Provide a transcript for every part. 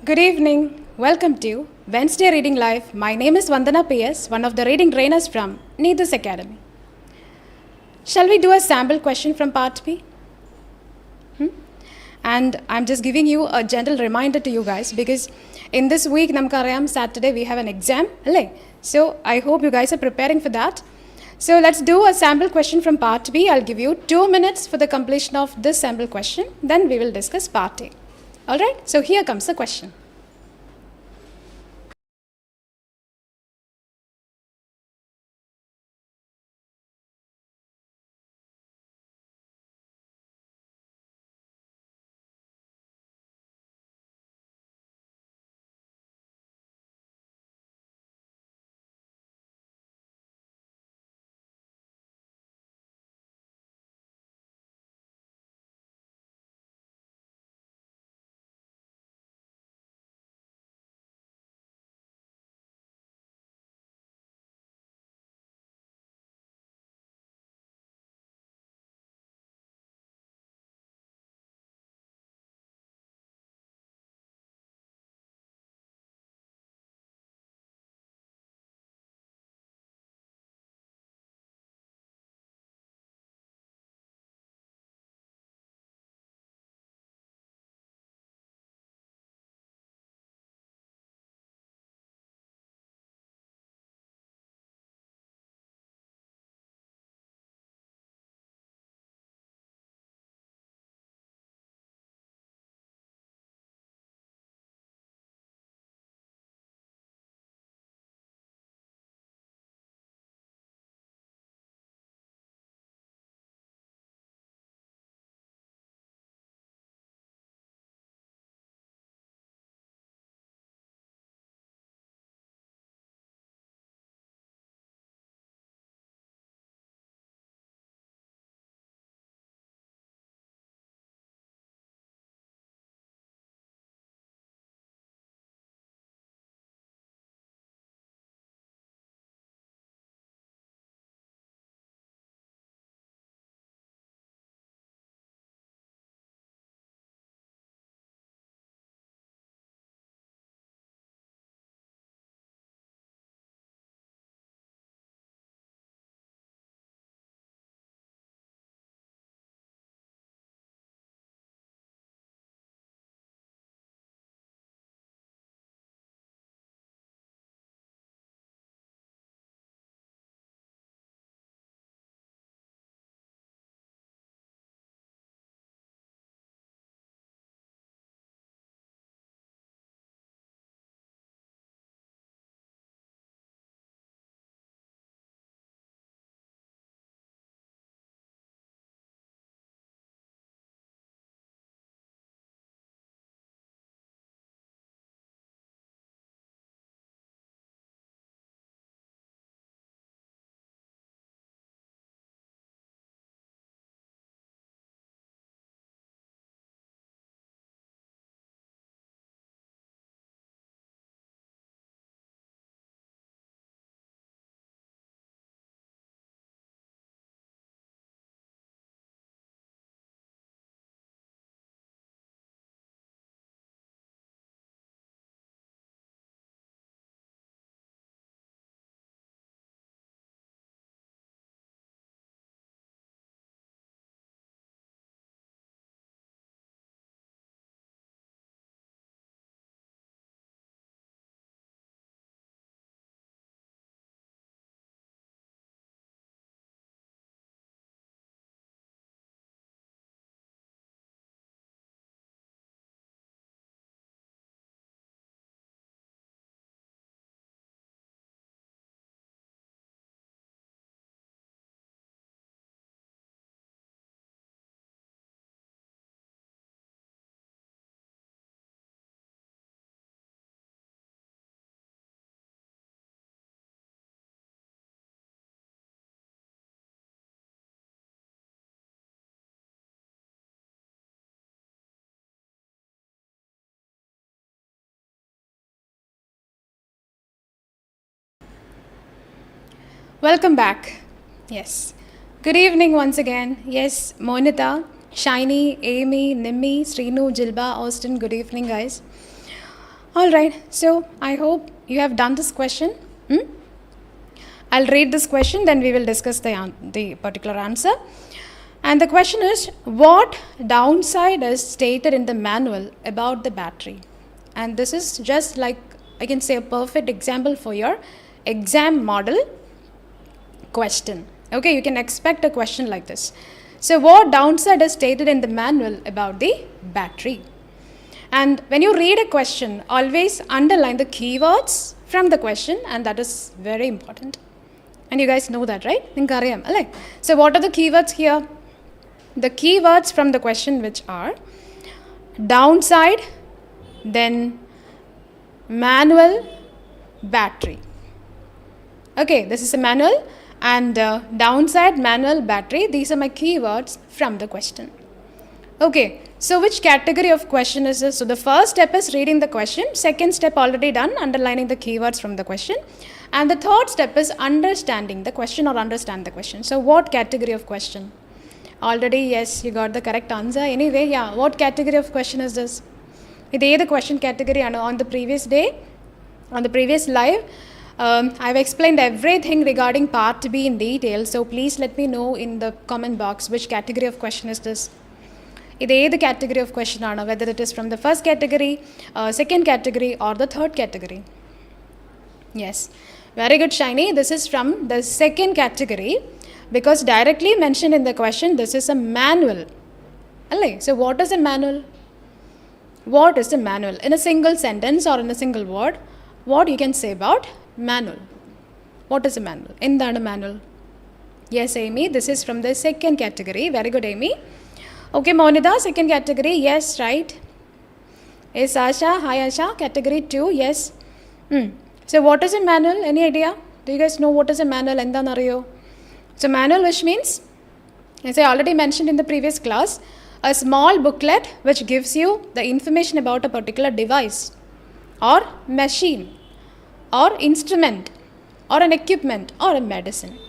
Good evening. Welcome to Wednesday Reading Live. My name is Vandana PS, one of the reading trainers from Needus Academy. Shall we do a sample question from Part B? And I'm just giving you a gentle reminder to you guys because in this week, Namkarayam, Saturday, we have an exam. So I hope you guys are preparing for that. So let's do a sample question from Part B. I'll give you 2 minutes for the completion of this sample question. Then we will discuss Part A. Alright, so here comes the question. Welcome back. Yes. Good evening once again. Yes, Monita, Shiny, Amy, Nimmi, Srinu, Jilba, Austin. Good evening, guys. Alright, so I hope you have done this question. I'll read this question, then we will discuss the particular answer. And the question is, what downside is stated in the manual about the battery? And this is just like, I can say, a perfect example for your exam model question. Okay, you can expect a question like this. So what downside is stated in the manual about the battery? And when you read a question, always underline the keywords from the question, and that is very important. And you guys know that, right? So what are the keywords here? The keywords from the question which are downside, then manual, battery. Okay, this is a manual, and downside, manual, battery. These are my keywords from the question. Okay, so which category of question is this? So the first step is reading the question. Second step already done, underlining the keywords from the question. And the third step is understanding the question or understand the question. So what category of question? Already, yes, you got the correct answer. Anyway, yeah, what category of question is this? This is the question category. On the previous day, on the previous live, I've explained everything regarding part B in detail. So please let me know in the comment box which category of question is this. This is the category of question, whether it is from the first category, second category, or the third category. Yes, very good, Shiny. This is from the second category, because directly mentioned in the question, this is a manual. So what is a manual? What is a manual? In a single sentence or in a single word, what you can say about manual? What is a manual? Endana manual? Yes, Amy, this is from the second category. Very good, Amy. Okay, Monida, second category. Yes, right. Yes, Asha. Hi, Asha. Category 2. Yes. So what is a manual? Any idea? Do you guys know what is a manual? Endana ariyo? So manual, which means, as I already mentioned in the previous class, a small booklet which gives you the information about a particular device or machine or instrument or an equipment or a medicine.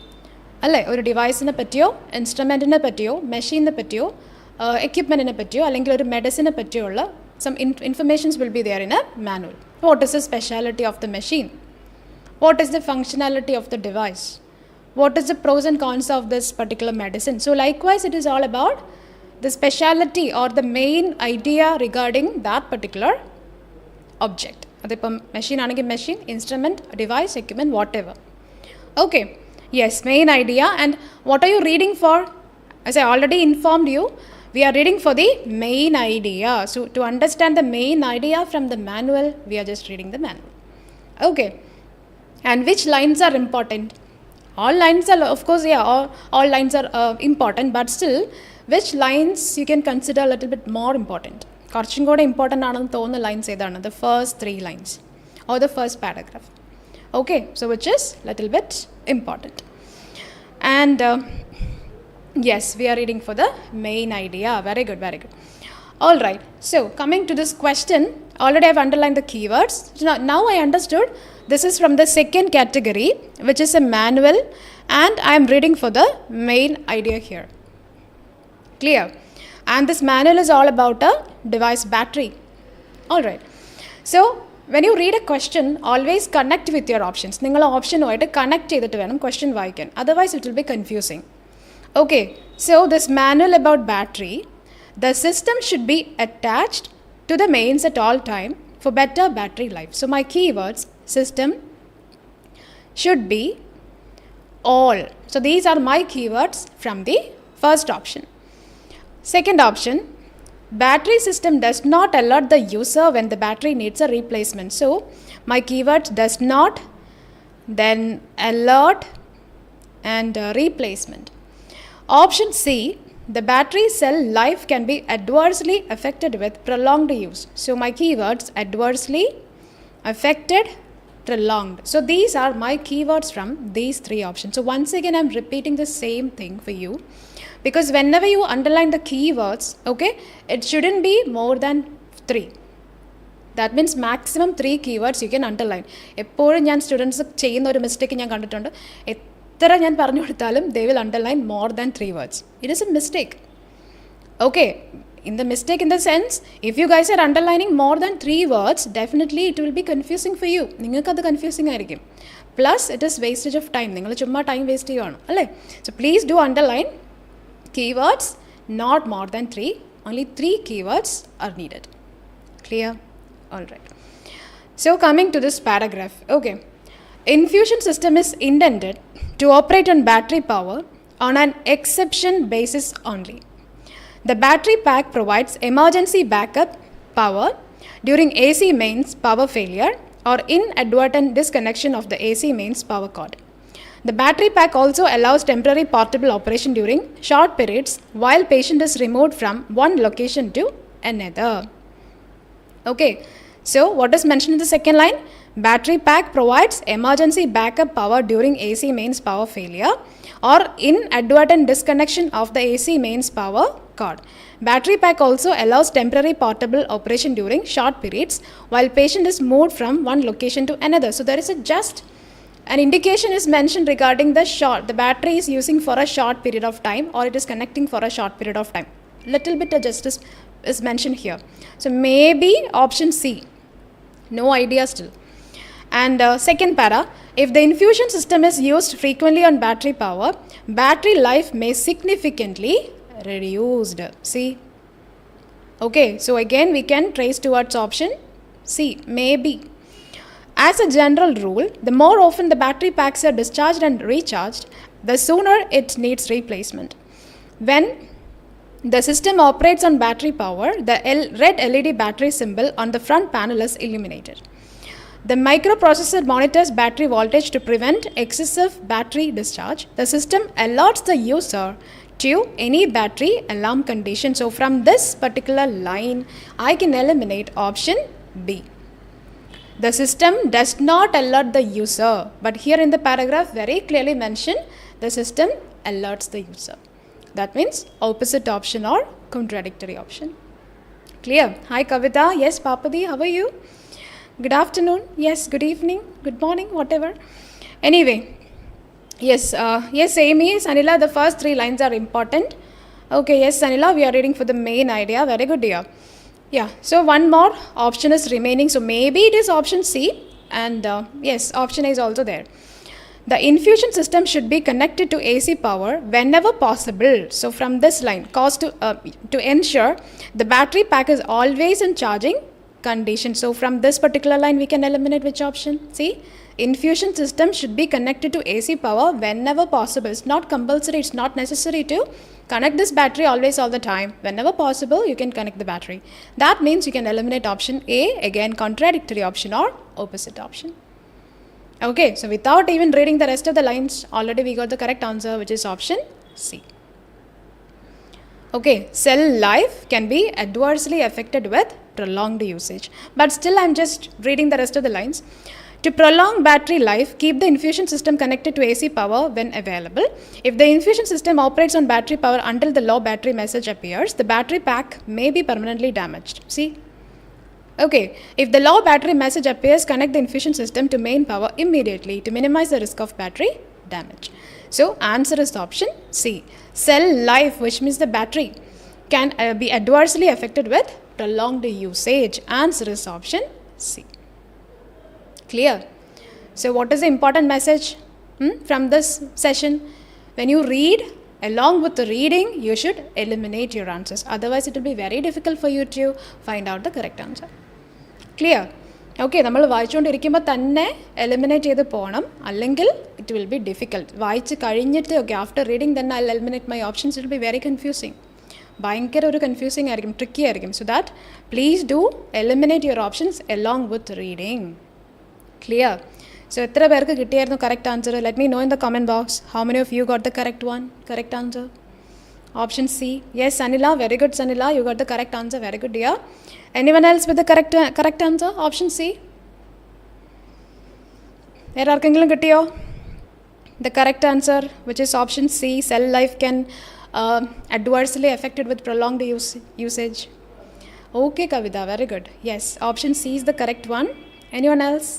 Or device in a patio, instrument in a patio, machine in a patio, equipment in a patio, or medicine in a patio, some informations will be there in a manual. What is the speciality of the machine? What is the functionality of the device? What is the pros and cons of this particular medicine? So likewise, it is all about the speciality or the main idea regarding that particular object. Machine, instrument, device, equipment, whatever. Okay, yes, main idea. And what are you reading for? As I already informed you, we are reading for the main idea. So to understand the main idea from the manual, we are just reading the manual. Okay, and which lines are important? All lines are, of course, yeah, all lines are important, but still, which lines you can consider a little bit more important? Korchum kode important aanennu thonunna lines edana, the first 3 lines or the first paragraph. Okay, so which is little bit important. And yes, we are reading for the main idea. Very good, very good. All right, so coming to this question, already I have underlined the keywords. Now I understood this is from the second category, which is a manual, and I am reading for the main idea here. Clear? And this manual is all about a device battery. All right. So when you read a question, always connect with your options. Ningal option connect cheyidittu venam question vaikkan. Otherwise, it will be confusing. Okay. So this manual about battery, the system should be attached to the mains at all time for better battery life. So my keywords, system should be all. So these are my keywords from the first option. Second option, battery system does not alert the user when the battery needs a replacement. So my keywords does not, then alert, and replacement. Option C, the battery cell life can be adversely affected with prolonged use. So my keywords, adversely, affected, prolonged. So these are my keywords from these 3 options. So once again, I'm repeating the same thing for you, because whenever you underline the keywords, okay, it shouldn't be more than 3. That means maximum 3 keywords you can underline. എപ്പോഴും ഞാൻ students ചെയ്യുന്ന ഒരു mistake ഞാൻ കണ്ടിട്ടുണ്ട്. എത്ര ഞാൻ പറഞ്ഞു കൊടുത്താലും they will underline more than 3 words. It is a mistake. Okay, In the mistake in the sense, if you guys are underlining more than 3 words, definitely it will be confusing for you. നിങ്ങൾക്ക് അത് confusing ആയിരിക്കും. Plus, it is wastage of time. നിങ്ങൾ ചുമ്മാ time waste ചെയ്യുവാണ് അല്ലേ? So, please do underline keywords not more than 3. Only 3 keywords are needed. Clear? Alright. So, coming to this paragraph. Okay. Infusion system is intended to operate on battery power on an exception basis only. The battery pack provides emergency backup power during AC mains power failure or inadvertent disconnection of the AC mains power cord. The battery pack also allows temporary portable operation during short periods while patient is removed from one location to another. Okay, so what is mentioned in the second line? Battery pack provides emergency backup power during AC mains power failure or inadvertent disconnection of the AC mains power cord. Battery pack also allows temporary portable operation during short periods while patient is moved from one location to another. So there is just an indication is mentioned regarding the battery is using for a short period of time or it is connecting for a short period of time. Little bit of justice is mentioned here. So maybe option C. No idea still. And second para, if the infusion system is used frequently on battery power, battery life may significantly reduced. See? Okay, so again we can trace towards option C, maybe. As a general rule, the more often the battery packs are discharged and recharged, the sooner it needs replacement. When the system operates on battery power, the red LED battery symbol on the front panel is illuminated. The microprocessor monitors battery voltage to prevent excessive battery discharge. The system alerts the user to any battery alarm condition. So from this particular line, I can eliminate option B. The system does not alert the user, but here in the paragraph very clearly mentioned, the system alerts the user. That means opposite option or contradictory option. Clear? Hi Kavita. Yes, Papadi, how are you? Good afternoon. Yes, good evening, good morning, whatever. Anyway, yes, Amy, Sanila, the first 3 lines are important. Okay, yes, Sanila, we are reading for the main idea. Very good, dear. Yeah, so one more option is remaining. So maybe it is option C and yes, option A is also there. The infusion system should be connected to AC power whenever possible. So from this line, to ensure the battery pack is always in charging condition. So from this particular line we can eliminate which option? See, infusion system should be connected to AC power whenever possible. It's not compulsory, it's not necessary to connect this battery always all the time. Whenever possible you can connect the battery. That means you can eliminate option A, again contradictory option or opposite option. Okay, so without even reading the rest of the lines, already we got the correct answer, which is option C. Okay, cell life can be adversely affected with prolonged usage. But still I'm just reading the rest of the lines. To prolong battery life, keep the infusion system connected to AC power when available. If the infusion system operates on battery power until the low battery message appears, the battery pack may be permanently damaged. See? Okay, if the low battery message appears, connect the infusion system to main power immediately to minimize the risk of battery damage. So, answer is option C. Cell life, which means the battery, can be adversely affected with prolonged usage. Answer is option C. Clear? So, what is the important message from this session? When you read, along with the reading, you should eliminate your answers. Otherwise, it will be very difficult for you to find out the correct answer. Clear? Okay, നമ്മൾ വായിച്ചുകൊണ്ടിരിക്കുമ്പോൾ തന്നെ eliminate ചെയ്ത് പോകണം, അല്ലെങ്കിൽ it will B difficult. വായിച്ച് കഴിഞ്ഞിട്ട് okay after reading തന്നെ I eliminate my options, it will be very confusing. ഭയങ്കര ഒരു കൺഫ്യൂസിങ് ആയിരിക്കും, ട്രിക്കി ആയിരിക്കും. So that please do eliminate your options along with reading. Clear? So എത്ര പേർക്ക് കിട്ടിയായിരുന്നു correct answer? Let me know in the comment box. How many of you got the correct answer? Option C. Yes, Sanila. Very good, Sanila. You got the correct answer. Very good, dear. Anyone else with the correct answer? Option C. There are the correct answer, which is option C. Cell life can adversely affected with prolonged usage. Okay, Kavita. Very good. Yes, option C is the correct one. Anyone else?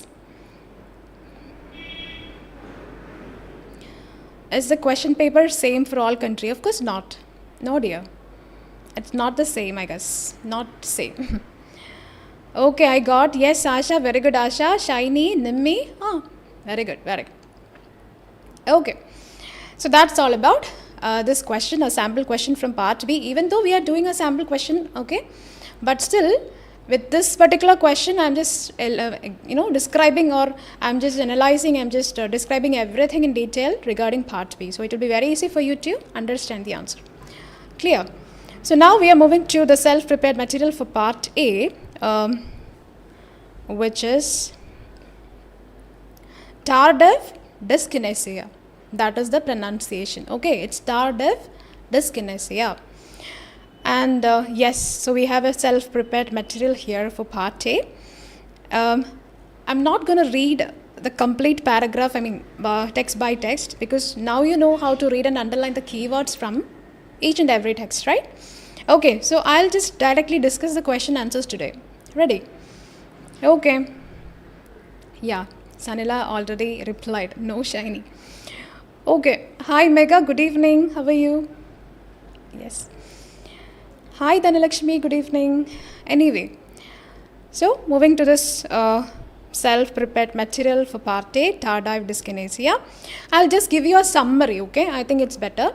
Is the question paper same for all country? Of course not. No, dear. It's not the same, I guess. Not same. Okay, I got. Yes, Asha. Very good, Asha. Shiny, Nimmi. Oh, very good, very good. Okay. So that's all about this question, a sample question from part B. Even though we are doing a sample question, okay, but still with this particular question, I'm just describing, or I'm just analyzing, I'm just describing everything in detail regarding part B. So it will be very easy for you to understand the answer. Clear? So now we are moving to the self-prepared material for part A, which is tardive dyskinesia. That is the pronunciation. Okay, it's tardive dyskinesia. And yes, so we have a self-prepared material here for part A. I'm not going to read the complete paragraph, text by text, because now you know how to read and underline the keywords from each and every text, right? Okay, so I'll just directly discuss the question answers today. Ready? Okay. Yeah, Sanila already replied. No, Shiny. Okay. Hi, Mega. Good evening. How are you? Yes. Hi, Dhanalakshmi. Good evening. Anyway, so moving to this self-prepared material for part A, tardive dyskinesia. I'll just give you a summary, okay? I think it's better.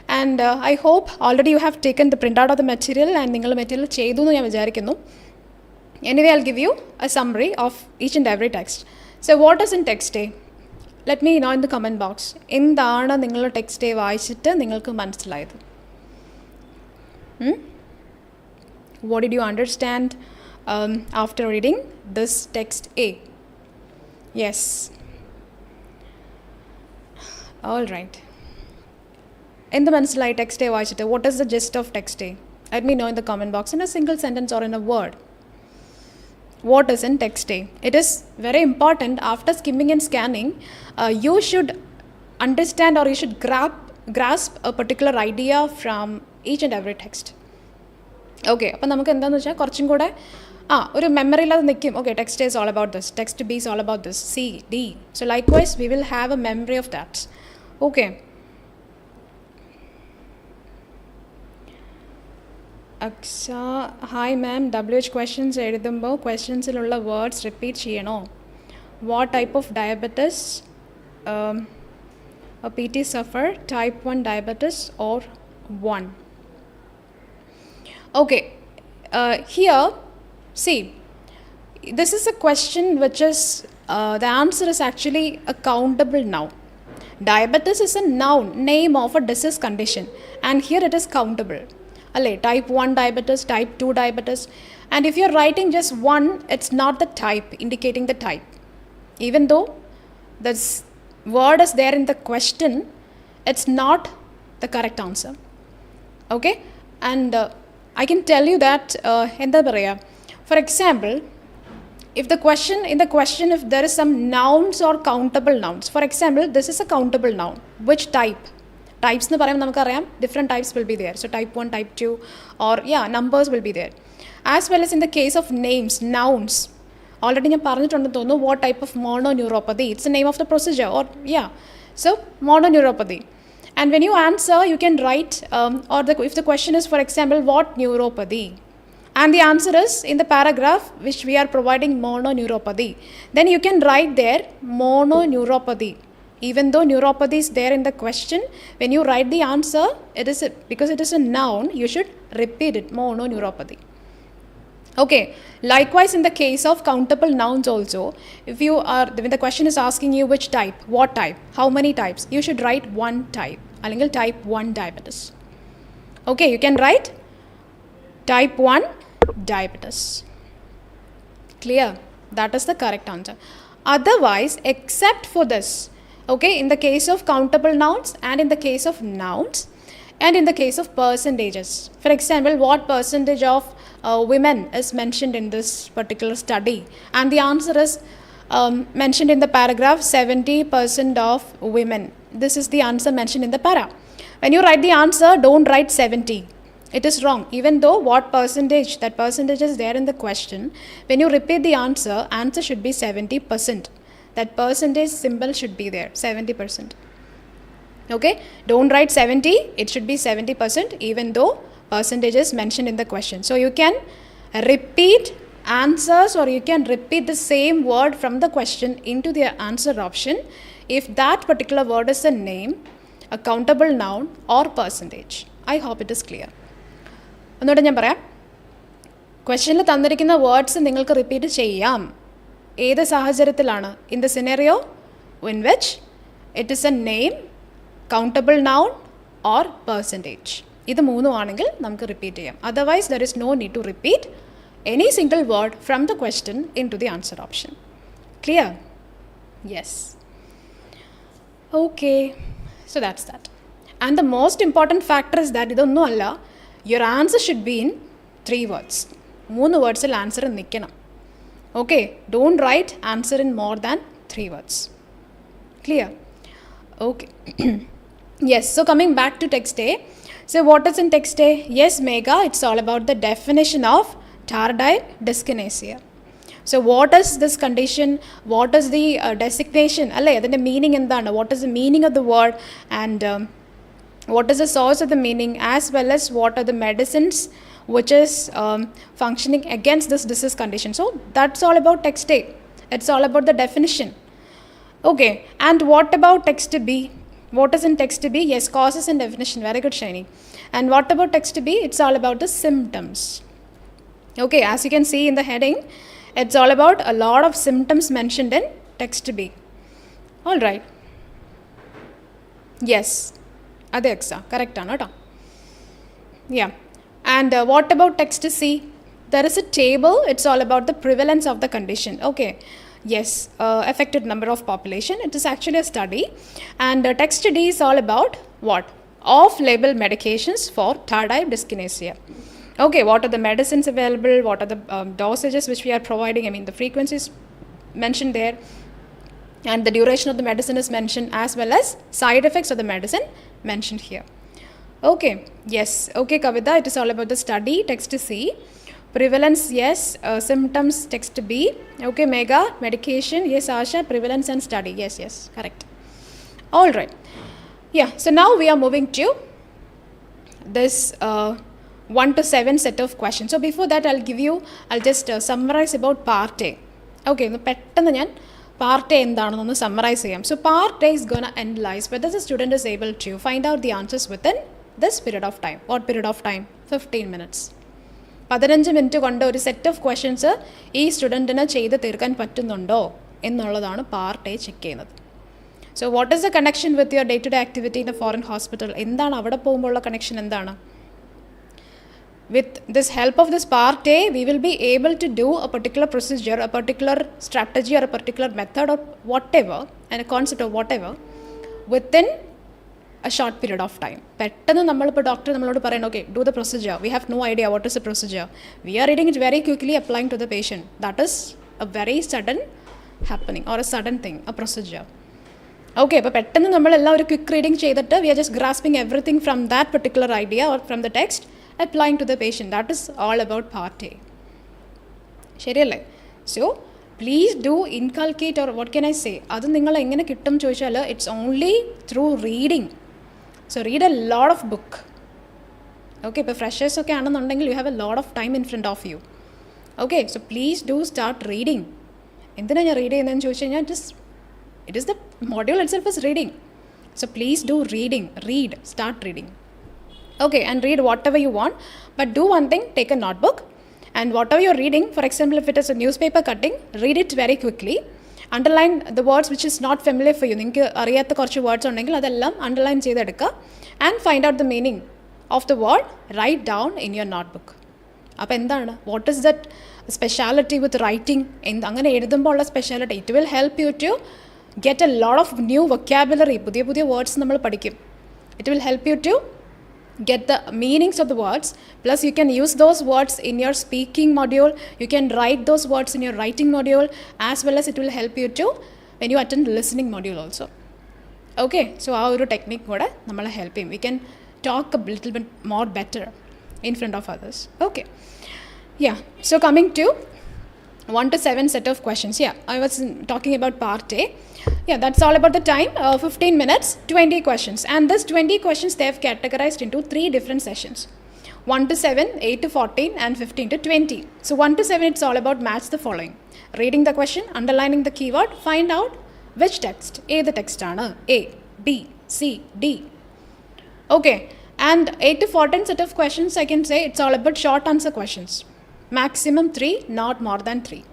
And I hope already you have taken the printout of the material and ningal material chedu nu njan vicharikkunnu. Anyway, I'll give you a summary of each and every text. So what is in text A? Let me know in the comment box. എന്താണ് നിങ്ങൾ text A വായിച്ചിട്ട് നിങ്ങൾക്ക് മനസ്സിലായത്? What did you understand after reading this text A? Yes. All right. എന്ത് മനസ്സിലായി text A വായിച്ചിട്ട്? What is the gist of text A? Let me know in the comment box in a single sentence or in a word. What is in text A? It is very important after skimming and scanning. You should understand, or you should grasp a particular idea from each and every text. Okay, അപ്പോൾ നമുക്ക് എന്താണെന്ന് വെച്ചാൽ കുറച്ചും കൂടെ ഒരു മെമ്മറിയിൽ അത് നിൽക്കും. Okay, text A is all about this, text B is all about this, C, D. So likewise, we will have a memory of that. Okay. Aksha, hi ma'am. WH questions എഴുതുമ്പോൾ ക്വസ്റ്റ്യൻസിലുള്ള വേർഡ്സ് റിപ്പീറ്റ് ചെയ്യണോ? What type of diabetes PT suffer, type 1 diabetes or 1? Okay, here, see, this is a question which is, the answer is actually a countable noun. Diabetes is a noun, name of a disease condition, and here it is countable. Type 1 diabetes, type 2 diabetes, and if you're writing just 1, it's not the type, indicating the type. Even though this word is there in the question, it's not the correct answer. Okay, and I can tell you that for example, if the question if there is some nouns or countable nouns, for example, this is a countable noun. Which type? Types nu parayam namakku different types will be there. So type 1, type 2, or numbers will be there. As well as in the case of names, nouns, already ഞാൻ പറഞ്ഞിട്ടുണ്ടെന്ന് തോന്നുന്നു. What type of mononeuropathy? It's the name of the procedure, or so mononeuropathy. And when you answer, you can write if the question is, for example, what neuropathy, and the answer is in the paragraph which we are providing mononeuropathy, then you can write there mononeuropathy. Even though neuropathy is there in the question, when you write the answer, because it is a noun, you should repeat it, mononeuropathy. Okay, likewise in the case of countable nouns also, when the question is asking you which type, what type, how many types, you should write one type, അല്ലെങ്കിൽ type 1 diabetes. Okay, you can write type 1 diabetes. Clear? That is the correct answer. Otherwise, except for this, okay, in the case of countable nouns and in the case of nouns and in the case of percentages, for example, what percentage of women is mentioned in this particular study, and the answer is mentioned in the paragraph 70% of women. This is the answer mentioned in the para. When you write the answer, don't write 70. It is wrong. Even though what percentage, that percentage is there in the question, when you repeat the answer should be 70%. That percentage symbol should be there, 70%. Okay, don't write 70, it should be 70%, even though percentages mentioned in the question. So you can repeat answers or you can repeat the same word from the question into the answer option if that particular word is a name, a countable noun or percentage. I hope it is clear. ഒന്നുകൂടെ ഞാൻ പറയാം. ക്വസ്റ്റ്യനിൽ തന്നിരിക്കുന്ന words നിങ്ങൾക്ക് repeat ചെയ്യാം. ഏത് സാഹചര്യത്തിലാണ്? In the scenario in which it is a name, countable noun or percentage. ഇത് മൂന്നും ആണെങ്കിൽ നമുക്ക് റിപ്പീറ്റ് ചെയ്യാം. Otherwise there is no need to repeat any single word from the question into the answer option. Clear? Yes. Okay, so that's that. And the most important factor is that idonnu alla, your answer should be in 3 words. 3 words il answer nikkanam. Okay, don't write answer in more than 3 words. Clear? Okay. Yes, so coming back to text A. So what is in text A? Yes, Megha, it's all about the definition of tardive dyskinesia. So what is this condition? What is the designation? Alle adinte meaning endana? What is the meaning of the word? And what is the source of the meaning, as well as what are the medicines which is functioning against this disease condition? So that's all about text A. It's all about the definition. Okay, and what about text B? What is in text B? Yes, causes and definition. Very good, Shiny. And what about text B? It's all about the symptoms. Okay, as you can see in the heading, it's all about a lot of symptoms mentioned in text B. All right. Yes, Adeksa, correct, Anata. Yeah. And what about text C? There is a table. It's all about the prevalence of the condition. Okay. Yes, affected number of population. It is actually a study. And text D is all about what? Off-label medications for tardive dyskinesia. Okay, what are the medicines available? What are the dosages which we are providing? I mean, the frequencies mentioned there, and the duration of the medicine is mentioned, as well as side effects of the medicine mentioned here. Okay, yes. Okay, Kavita, it is all about the study, text C. Prevalence, yes. Symptoms, text B. Okay, Megha, medication. Yes, Asha, prevalence and study. Yes, yes, correct. All right. Yeah, so now we are moving to this 1 to 7 set of questions. So before that, I'll just summarize about part A. Okay, pettannu njan part A endaanennu summarize cheyam. So part A is going to analyze whether the student is able to find out the answers within this period of time. What period of time? 15 minutes. 15 minute കൊണ്ട് ഒരു set of questions ഈ സ്റ്റുഡൻറ്റിന് ചെയ്ത് തീർക്കാൻ പറ്റുന്നുണ്ടോ എന്നുള്ളതാണ് part A check ചെയ്യുന്നത്. So what is the connection with your day to day activity in a foreign hospital? എന്താണ് അവിടെ പോകുമ്പോഴുള്ള കണക്ഷൻ എന്താണ്? With this help of this part A, we will be able to do a particular procedure, a particular strategy or a particular method or whatever, and a concept or whatever within a short period of time. Pettannu nammalippo doctor nammalodu parayanu, okay, do the procedure. We have no idea what is the procedure. We are reading it very quickly, applying to the patient. That is a very sudden happening or a sudden thing, a procedure. Okay, appo pettannu nammalella oru quick reading cheyidittu we are just grasping everything from that particular idea or from the text, applying to the patient. That is all about part A. ശരിയല്ലേ? So please do inculcate, or what can I say, അത് നിങ്ങൾ എങ്ങനെ കിട്ടും ചോദിച്ചാൽ it's only through reading. So read a lot of book. Okay, ഇപ്പോൾ freshers ഒക്കെ ആണെന്നുണ്ടെങ്കിൽ you have a lot of time in front of you. Okay, so please do start reading. എന്തിനാണ് ഞാൻ റീഡ് ചെയ്യുന്നതെന്ന് ചോദിച്ചു കഴിഞ്ഞാൽ it is the module itself is reading. So please do reading. Read. Start reading. Okay, and read whatever you want, but do one thing, take a notebook, and whatever you're reading, for example, if it is a newspaper cutting, read it very quickly, underline the words which is not familiar for you. നിങ്ങൾക്ക് അറിയാത്ത കുറച്ച് words ഉണ്ടെങ്കിൽ അതെല്ലാം underline ചെയ്തെടുക്കുക, and find out the meaning of the word, write down in your notebook. അപ്പോൾ എന്താണ്, what is that speciality with writing? അങ്ങനെ എഴുതുമ്പോൾ ഉള്ള speciality, it will help you to get a lot of new vocabulary. പുതിയ പുതിയ words നമ്മൾ പഠിക്കും. It will help you to get the meanings of the words, plus you can use those words in your speaking module, you can write those words in your writing module, as well as it will help you to when you attend listening module also. Okay, so our technique kuda nammala help him, we can talk a little bit more better in front of others. Okay, yeah, so coming to 1 to 7 set of questions. Yeah, I was talking about part A. Yeah, that's all about the time. 15 minutes, 20 questions. And this 20 questions, they have categorized into 3 different sessions. 1 to 7, 8 to 14, and 15 to 20. So 1 to 7, it's all about match the following. Reading the question, underlining the keyword, find out which text. A the text aanu. A, B, C, D. Okay. And 8 to 14 set of questions, I can say it's all about short answer questions. Maximum 3, not more than 3.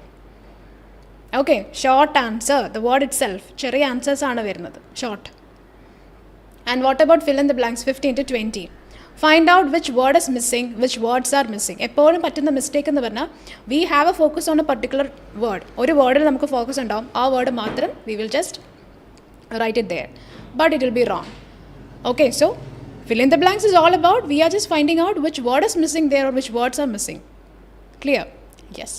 Okay, short answer, the word itself. Cherry answers aanu varunathu. Short. And what about fill in the blanks, 15 to 20? Find out which word is missing, which words are missing. എപ്പോഴും പറ്റുന്ന mistake എന്ന് പറഞ്ഞാൽ we have a focus on a particular word. ഒരു വേർഡിൽ നമുക്ക് focus ഉണ്ടാവും, ആ word മാത്രം we will just write it there. But it will be wrong. Okay, so fill in the blanks is all about we are just finding out which word is missing there or which words are missing. Clear? Yes.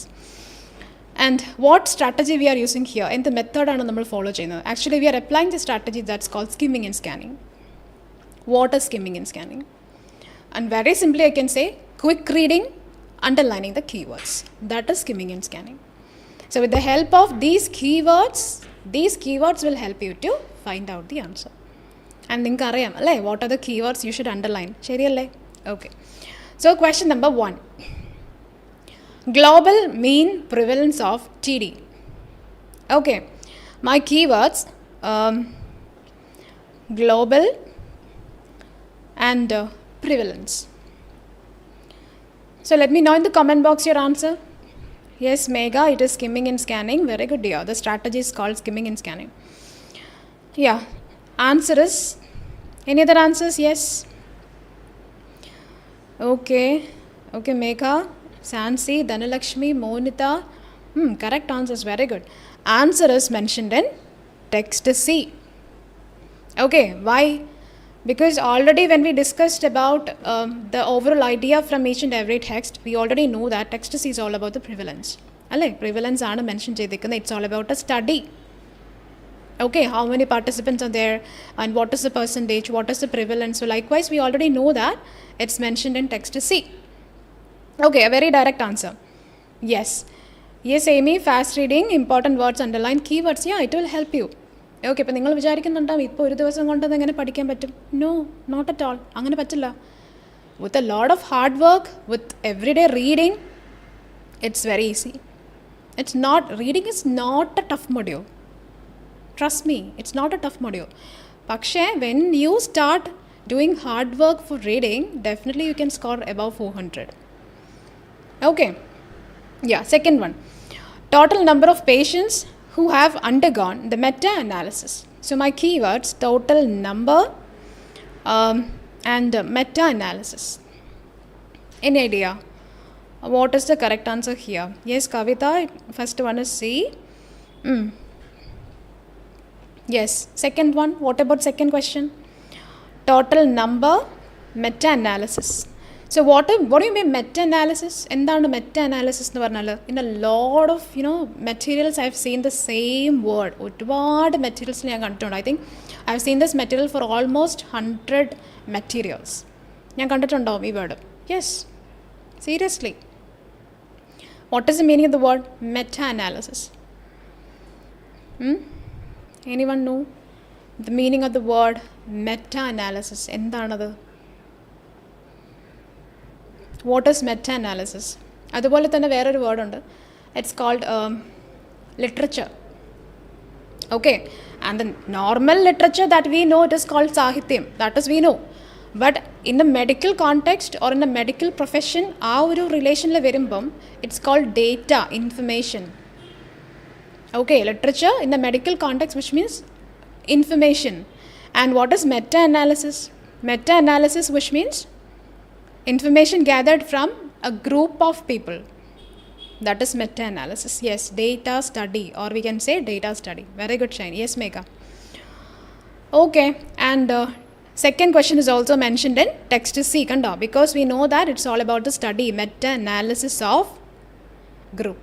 And what strategy we are using here? In the method ആണ് നമ്മൾ follow ചെയ്യുന്നത്. Actually, we are applying the strategy that's called skimming and scanning. What is skimming and scanning? And very simply I can say quick reading, underlining the keywords. That is skimming and scanning. So with the help of these keywords will help you to find out the answer. And നിങ്ങൾക്ക് അറിയാം അല്ലേ, what are the keywords you should underline? ശരിയല്ലേ? Okay. So question number 1. Global mean prevalence of TD. Okay. My keywords, global and prevalence. So let me know in the comment box your answer. Yes, Megha, it is skimming and scanning. Very good, dear. The strategy is called skimming and scanning. Yeah. Answer is, any other answers? Yes. Okay. Okay, Megha, Sansi, Dhanalakshmi, Monita. Correct answers. Very good. Answer is mentioned in text C. Okay. Why? Because already when we discussed about the overall idea from each and every text, we already know that text C is all about the prevalence. Prevalence aanu mention cheyidikkunna. It's all about a study. Okay, how many participants are there and what is the percentage, what is the prevalence. So likewise, we already know that it's mentioned in text C. Okay, a very direct answer. Yes. Yes, Amy, fast reading, important words, underline keywords. Yeah, it will help you. Okay, ഇപ്പം നിങ്ങൾ വിചാരിക്കുന്നുണ്ടാവും ഇപ്പോൾ ഒരു ദിവസം കൊണ്ടത് എങ്ങനെ പഠിക്കാൻ പറ്റും? No, not at all. അങ്ങനെ പറ്റില്ല. With a lot of hard work, with every day reading, it's very easy. It's not, reading is not a tough module. Trust me, it's not a tough module. പക്ഷേ when you start doing hard work for reading, definitely you can score above 400. Okay, yeah, second one. Total number of patients who have undergone the meta-analysis. So my keywords, total number and meta-analysis. Any idea? What is the correct answer here? Yes, Kavita, first one is C. Yes, second one, what about second question? Total number, meta-analysis. So what do you mean meta-analysis? എന്താണ് meta-analysis എന്ന് പറഞ്ഞാൽ? In a lot of materials I have seen the same word. ഒരുപാട് materials ഞാൻ കണ്ടിട്ടുണ്ട്. I think I have seen this material for almost 100 materials. ഞാൻ കണ്ടിട്ടുണ്ടോ ഈ word? Yes, seriously. What is the meaning of the word meta-analysis? Anyone know the meaning of the word meta-analysis? എന്താണത്? What is meta-analysis? അതുപോലെ തന്നെ വേറൊരു വേർഡുണ്ട്. It's called literature. Okay, and the normal literature that we know, it is called സാഹിത്യം. That is we know. But in the medical context or in the medical profession, ആ ഒരു റിലേഷനിൽ വരുമ്പം it's called data, information. Okay, literature in the medical context, which means information. And what is meta-analysis? Meta-analysis, which means information gathered from a group of people. That is meta-analysis. Yes, data study, or we can say data study. Very good, Shine. Yes, Megha. Okay, and second question is also mentioned in text C, kanda, because we know that it's all about the study, meta-analysis of group.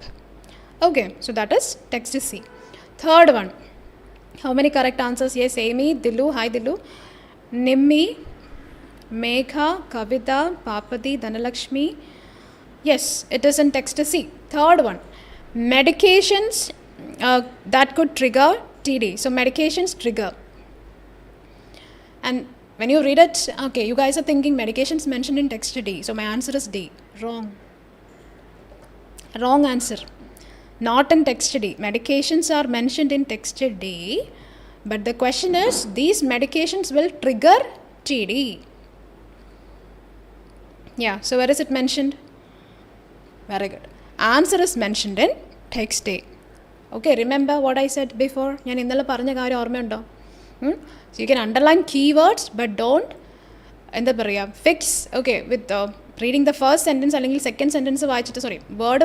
Okay, so that is text C. Third one. How many correct answers? Yes, Amy, Dilu. Hi, Dilu. Nimmi, Megha, Kavita, Papati, Dhanalakshmi. Yes, it is in text C. Third one, medications that could trigger TD. So medications trigger. And When you read it, okay, you guys are thinking medications mentioned in text D. So my answer is D. Wrong. Wrong answer. Not in text D. Medications are mentioned in text D. But the question is, these medications will trigger TD. Yeah, so where is it mentioned? Very good. Answer is mentioned in text A. Okay, remember what I said before? So you can underline keywords, but don't fix. Okay, with reading the first sentence or second sentence, word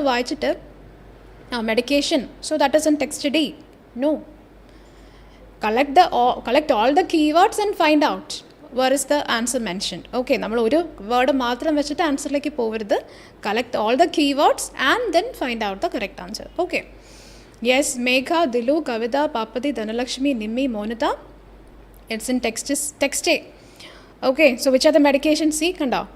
medication. So that is in text D. No. Collect all the keywords and find out where is the answer mentioned. Okay, we will word answer collect all the keywords and then find out the correct answer. Okay. Yes, Megha, Dilu, Kavita, Papati, Dhanalakshmi, Nimmi, Monita. It's in text A. Okay, so which are the medications? See, Kanda.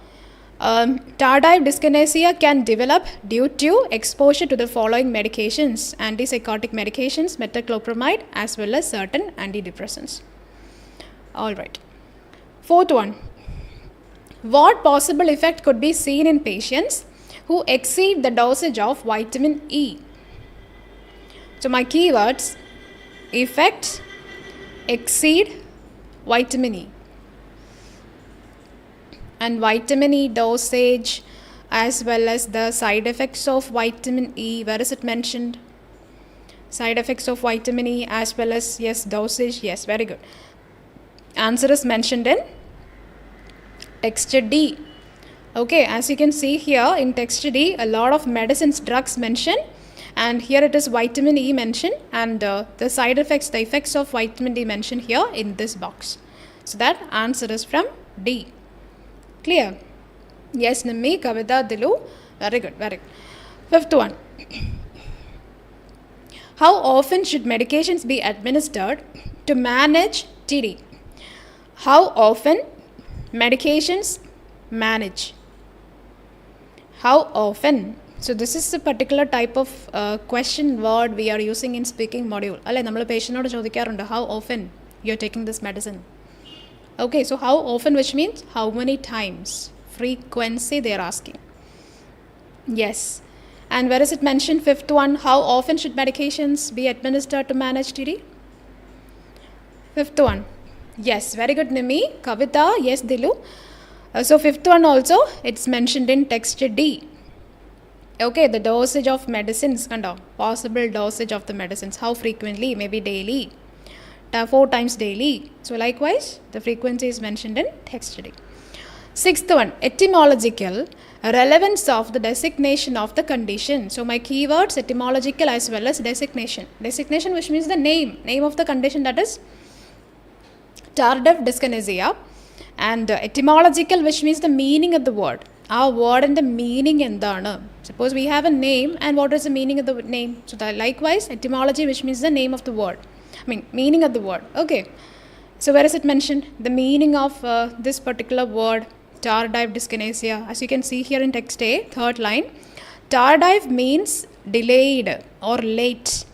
Tardive dyskinesia can develop due to exposure to the following medications: antipsychotic medications, metoclopramide, as well as certain antidepressants. All right. Fourth one. What possible effect could be seen in patients who exceed the dosage of vitamin E? So my keywords: effect, exceed, vitamin E. And vitamin E dosage as well as the side effects of vitamin E. Where is it mentioned? Side effects of vitamin E as well as, yes, dosage. Yes, very good. Answer is mentioned in text D. Okay, as you can see here in text D, a lot of medicines, drugs mentioned. And here it is vitamin E mentioned, and the side effects, the effects of vitamin D mentioned here in this box. So that answer is from D. Clear? Yes, Nimmi, Kavita, Dilu. Very good, very good. Fifth one. How often should medications be administered to manage TD? How often medications manage? How often? So this is a particular type of question word we are using in speaking module. How often you are taking this medicine? Okay, so how often, which means how many times? Frequency they are asking. Yes. And where is it mentioned? Fifth one. How often should medications be administered to manage TD? Fifth one. Yes, very good, Nimi. Kavita, yes, Dilu. So fifth one also, it's mentioned in text D. Okay, the dosage of medicines, possible dosage of the medicines. How frequently? Maybe daily. 4 times daily. So likewise, the frequency is mentioned in text D. Sixth one, etymological relevance of the designation of the condition. So my keywords, etymological as well as designation. Designation, which means the name of the condition, that is tardive dyskinesia. And etymological, which means the meaning of the word. Our word and the meaning endana. Suppose we have a name, and what is the meaning of the name? So that likewise, etymology, which means the name of the word. Meaning of the word. Okay. So where is it mentioned? The meaning of this particular word, tardive dyskinesia. As you can see here in text A, third line. Tardive means delayed or late.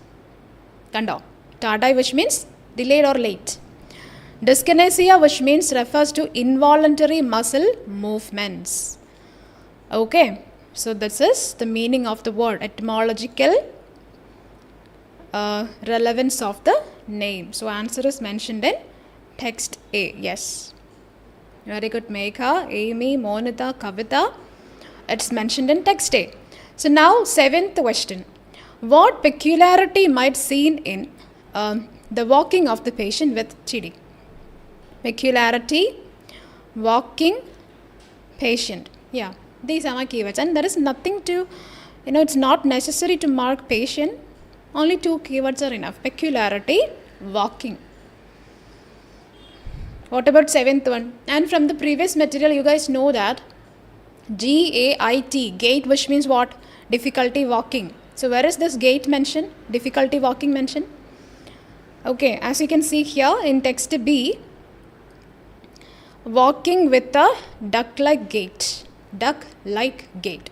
Tardive, which means delayed or late. Dyskinesia, which means refers to involuntary muscle movements. Okay. So this is the meaning of the word, etymological relevance of the name. So answer is mentioned in text A. Yes. Very good, Megha, Amy, Monita, Kavita. It's mentioned in text A. So now 7th question. What peculiarity might seen in the walking of the patient with TD? Peculiarity, walking, patient. Yeah, these are my keywords. And there is nothing to, it's not necessary to mark patient. Only 2 keywords are enough. Peculiarity, walking. What about 7th one? And from the previous material, you guys know that GAIT, gait, which means what? Difficulty walking. So where is this gait mentioned? Difficulty walking mentioned? Okay, as you can see here in text B, walking with a duck-like gait. Duck-like gait.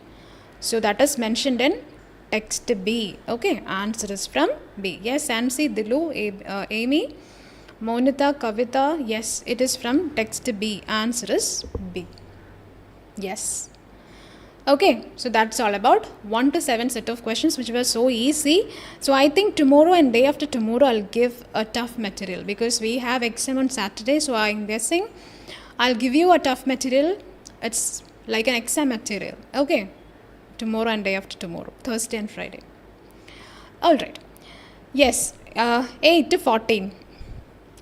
So that is mentioned in text B. Okay, answer is from B. Yes, Nancy, Dilu, Amy, Monita, Kavita, yes, it is from text B. Answer is B. Yes. Okay, so that's all about 1 to 7 set of questions which were so easy. So I think tomorrow and day after tomorrow I'll give a tough material because we have exam on Saturday. So I'm guessing I'll give you a tough material. It's like an exam material. Okay, tomorrow and day after tomorrow, Thursday and Friday. Alright. Yes, 8 to 14.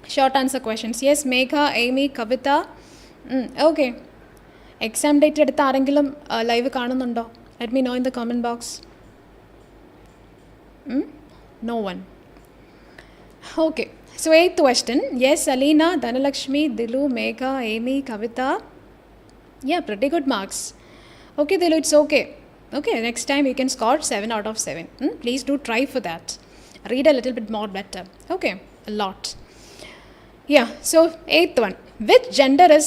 Short answer questions. Yes, Megha, Amy, Kavita. Okay. Exam date എടുത്ത് ആരെങ്കിലും live കാണുന്നുണ്ടോ? Let me know in the comment box. No one. Okay. So 8th question. Yes, Alina, Dhanalakshmi, Dilu, Megha, Amy, Kavita. Yeah, pretty good marks. Okay, Dilu, it's okay. Okay, next time you can score 7 out of 7. Please do try for that. Read a little bit more better. Okay, a lot. Yeah, so 8th one. Which gender is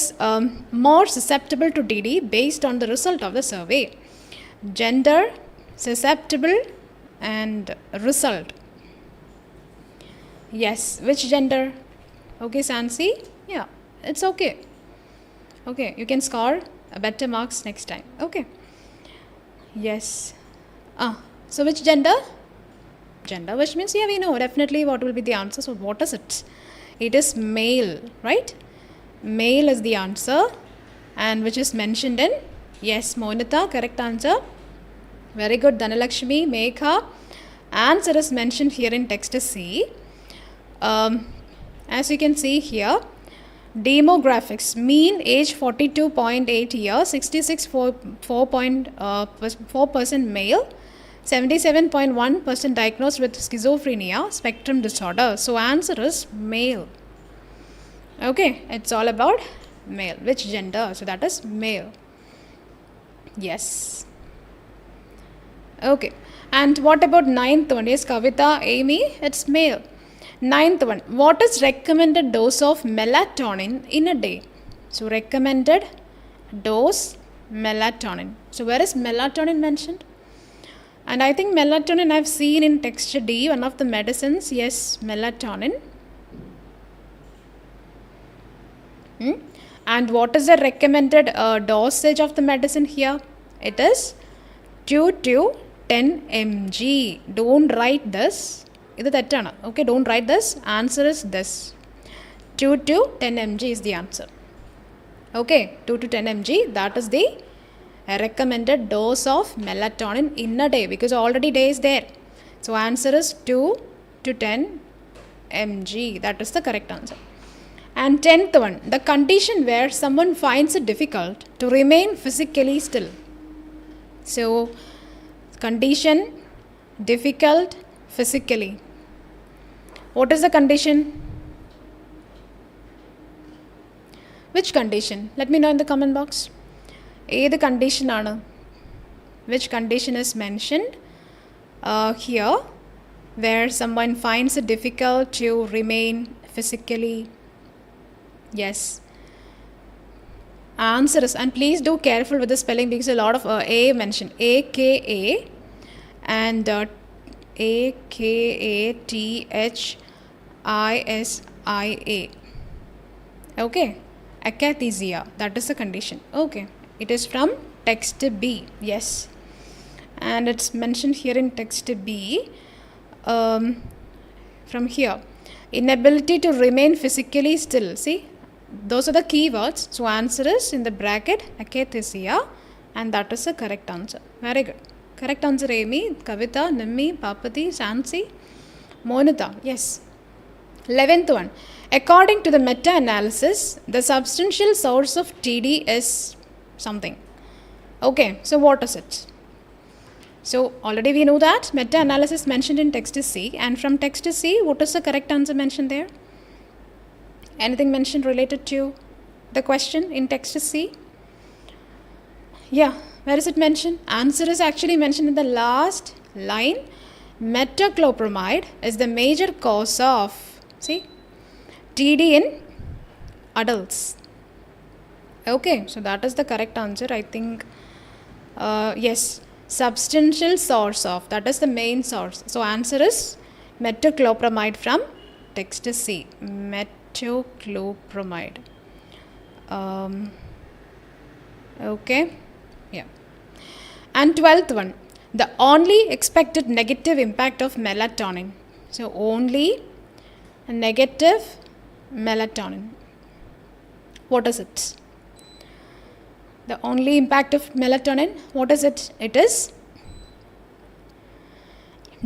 more susceptible to TD based on the result of the survey? Gender, susceptible, and result. Yes, which gender? Okay, Sansi? Yeah, it's okay. Okay, you can score a better marks next time. Okay. Yes. So which gender? Gender, which means, yeah, we know definitely what will be the answer. So what is it? It is male, right? Male is the answer, and which is mentioned in, yes, Monita, correct answer. Very good, Dhanalakshmi, Megha. Answer is mentioned here in text C. As you can see here, demographics, mean age 42.8 years, 66.4% male, 77.1% diagnosed with schizophrenia spectrum disorder. So answer is male. Okay, it's all about male. Which gender? So that is male. Yes. Okay. And what about 9th one? Yes, Kavita, Amy, it's male. 9th one. What is recommended dose of melatonin in a day? So recommended dose melatonin. So where is melatonin mentioned? And I think melatonin I've seen in text D, one of the medicines. Yes, melatonin. And what is the recommended dosage of the medicine here? It is 2 to 10 mg. Don't write this. Okay, don't write this. Answer is this. 2 to 10 mg is the answer. Okay, 2 to 10 mg. That is the recommended dose of melatonin in a day, because already day is there. So answer is 2 to 10 mg. That is the correct answer. And 10th one, the condition where someone finds it difficult to remain physically still. So, condition, difficult, physically. What is the condition? Which condition? Let me know in the comment box. The condition aanu. Which condition is mentioned here, where someone finds it difficult to remain physically. Yes. Answer is, and please do careful with the spelling because a lot of A mentioned. 𝐴𝐾𝐴 and 𝐴𝐾𝐴THISIA. Okay. Akathisia. That is the condition. Okay. It is from text B. Yes. And it's mentioned here in text B. From here. Inability to remain physically still. See? Those are the key words. So answer is in the bracket akathisia, and that is the correct answer. Very good. Correct answer Amy, Kavita, Nimmi, Papati, Shansi, Monita. Yes. 11th one. According to the meta-analysis, the substantial source of TD is something. Okay. So what is it? So already we know that meta-analysis mentioned in text C, and from text C, what is the correct answer mentioned there? Anything mentioned related to the question in text C? Yeah, where is it mentioned? Answer is actually mentioned in the last line. Metoclopramide is the major cause of, see, TD in adults. Okay, so that is the correct answer. I think, yes, substantial source of, that is the main source. So answer is metoclopramide from text C. metoclopramide. Okay, yeah. And 12th one, the only expected negative impact of melatonin. So only negative melatonin. What is it? The only impact of melatonin, what is it? It is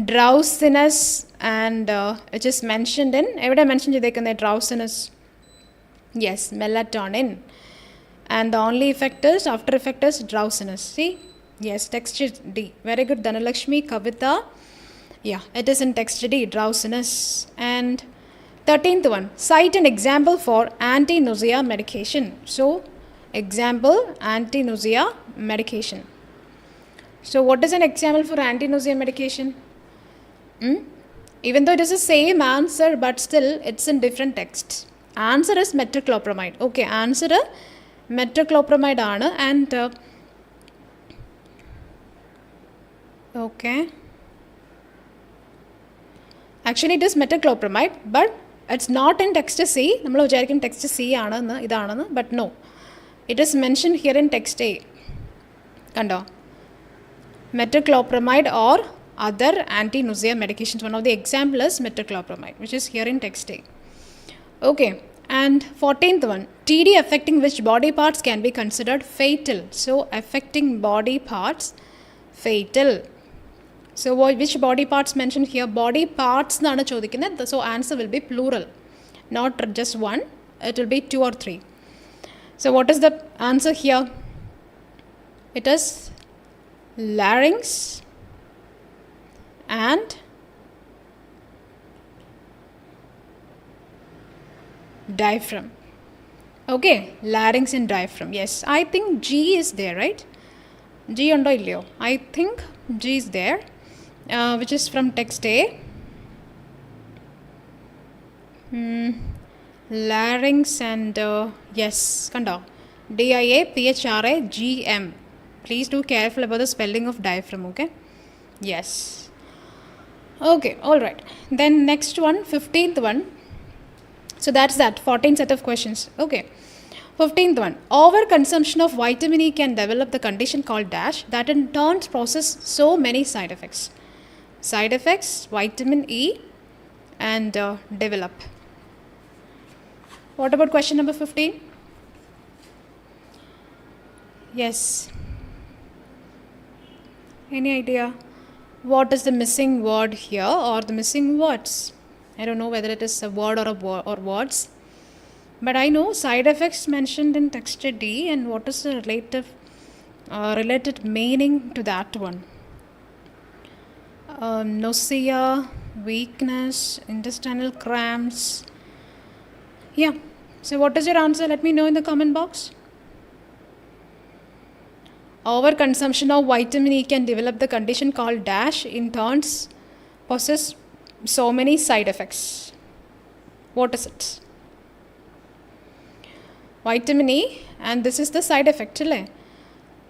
drowsiness, and it is mentioned in, ever mentioned the drowsiness. Yes, melatonin. And the only effect is, after effect is drowsiness. See? Yes, text D. Very good, Dhanalakshmi, Kavita. Yeah, it is in text D, drowsiness. And 13th one, cite an example for anti-nausea medication. So, example, anti-nausea medication. So, what is an example for anti-nausea medication? Even though it is the same answer, but still it's in different texts. Answer is metoclopramide. Okay, answer is metoclopramide aanu, and okay. Actually, it is metoclopramide, but it's not in text C. We think text C aanu, but no. It is mentioned here in text A. Kando. Metoclopramide or other anti-nausea medications. One of the example is metoclopramide, which is here in text A. Okay. And 14th one, TD affecting which body parts can be considered fatal. So, affecting body parts, fatal. So, which body parts mentioned here? Body parts, so answer will be plural, not just one. It will be 2 or 3. So, what is the answer here? It is larynx and diaphragm. Okay, larynx and diaphragm. Yes, I think G is there, right? G undo illio? I think G is there, which is from text A. Larynx and yes, kanda. DIAPHRAGM. Please do careful about the spelling of diaphragm, okay? Yes. Okay, alright. Then next one, 15th one. So that's that, 14 set of questions. Okay. 15th one. Overconsumption of vitamin E can develop the condition called dash that in turn process so many side effects. Side effects, vitamin E and develop. What about question number 15? Yes. Any idea? What is the missing word here or the missing words? I don't know whether it is a word or words. But I know side effects mentioned in text D, and what is the related meaning to that one? Nausea, weakness, intestinal cramps. Yeah. So what is your answer? Let me know in the comment box. Overconsumption of vitamin E can develop the condition called dash, in turns possess so many side effects. What is it? Vitamin E, and this is the side effect.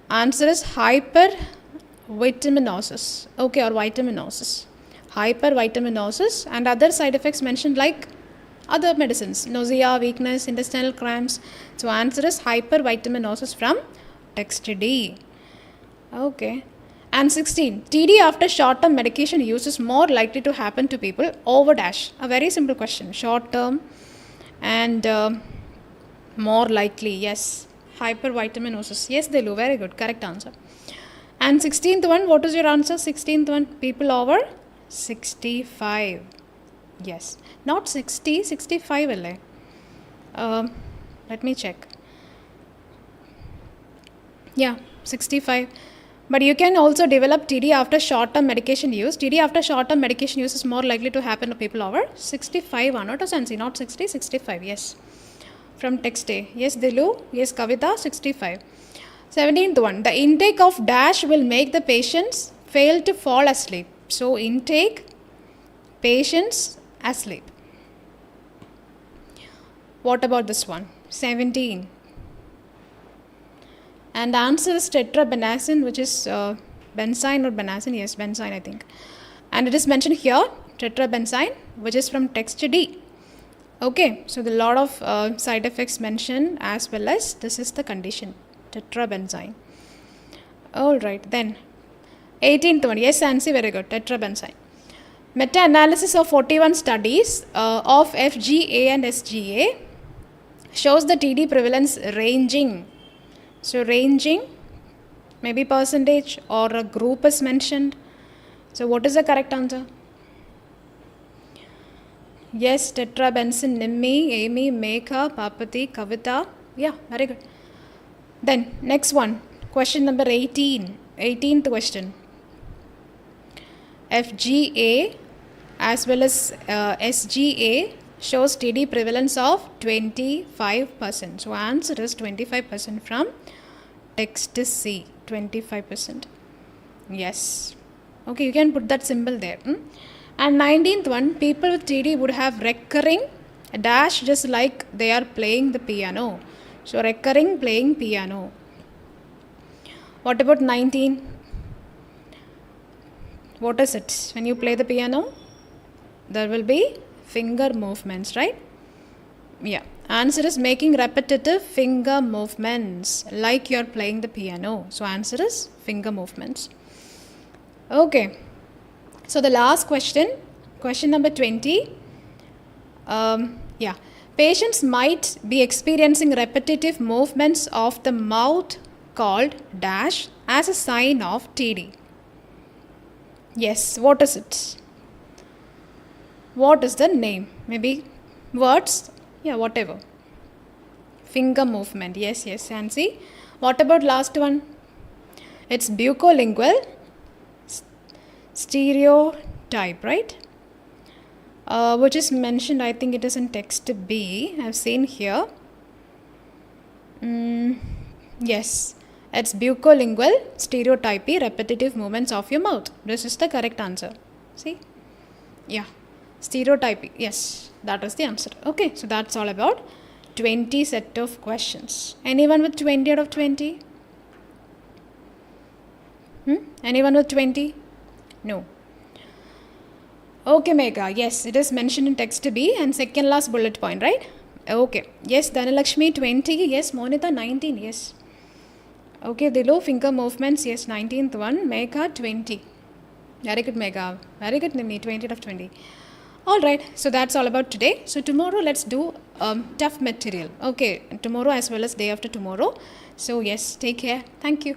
Answer is hypervitaminosis. Okay, or vitaminosis. Hypervitaminosis and other side effects mentioned like other medicines. Nausea, weakness, intestinal cramps. So answer is hypervitaminosis from text D. Okay. And 16. TD after short-term medication use is more likely to happen to people over dash. A very simple question. Short-term and more likely. Yes. Hypervitaminosis. Yes, Delu. Very good. Correct answer. And 16th one. What is your answer? 16th one. People over 65. Yes. Not 60. 65. Let me check. Yeah. 65. But you can also develop TD after short-term medication use. TD after short-term medication use is more likely to happen to people over 65. Not 60, 65. Yes. From text A. Yes, Dilu. Yes, Kavita. 65. 17th one. The intake of dash will make the patients fail to fall asleep. So, intake, patients asleep. What about this one? 17. And the answer is tetrabenazine, which is benzine or benazine. Yes, benzine, I think. And it is mentioned here, tetrabenazine, which is from text D. Okay, so the lot of side effects mentioned as well as this is the condition, tetrabenzene. All right, then 18th one, yes Nancy, very good, tetrabenzene. Meta-analysis of 41 studies of FGA and SGA shows the TD prevalence ranging. So ranging, maybe percentage or a group is mentioned. So what is the correct answer? Yes, tetrabenzene, Nimmi, Amy, Megha, Papati, Kavita. Yeah, very good. Then next one, question number 18. 18th question. FGA as well as SGA shows TD prevalence of 25%. So answer is 25% from text C. 25%. Yes. Okay, you can put that symbol there. And 19th one, people with TD would have recurring dash just like they are playing the piano. So recurring playing piano. What about 19? What is it? When you play the piano, there will be finger movements, right? Yeah. Answer is making repetitive finger movements like you are playing the piano. So answer is finger movements. Okay. So the last question, question number 20. Patients might be experiencing repetitive movements of the mouth called dash as a sign of TD. Yes, what is it? What is the name? Maybe words? Yeah, whatever. Finger movement. Yes, Nancy. What about last one? It's buccolingual stereotype, right? Which is mentioned, I think it is in text B. I've seen here. Yes, it's buccolingual stereotypy, repetitive movements of your mouth. This is the correct answer. See? Yeah, stereotypy. Yes, that is the answer. Okay, so that's all about 20 set of questions. Anyone with 20 out of 20? Anyone with 20? No. Okay, Megha. Yes, it is mentioned in text B and second last bullet point, right? Okay. Yes, Dhanalakshmi 20. Yes, Monita 19. Yes. Okay, the low finger movements. Yes, 19th one. Megha 20. Very good, Megha. Very good, Nimi. 20 out of 20. All right. So that's all about today. So tomorrow let's do tough material. Okay, tomorrow as well as day after tomorrow. So yes, take care. Thank you.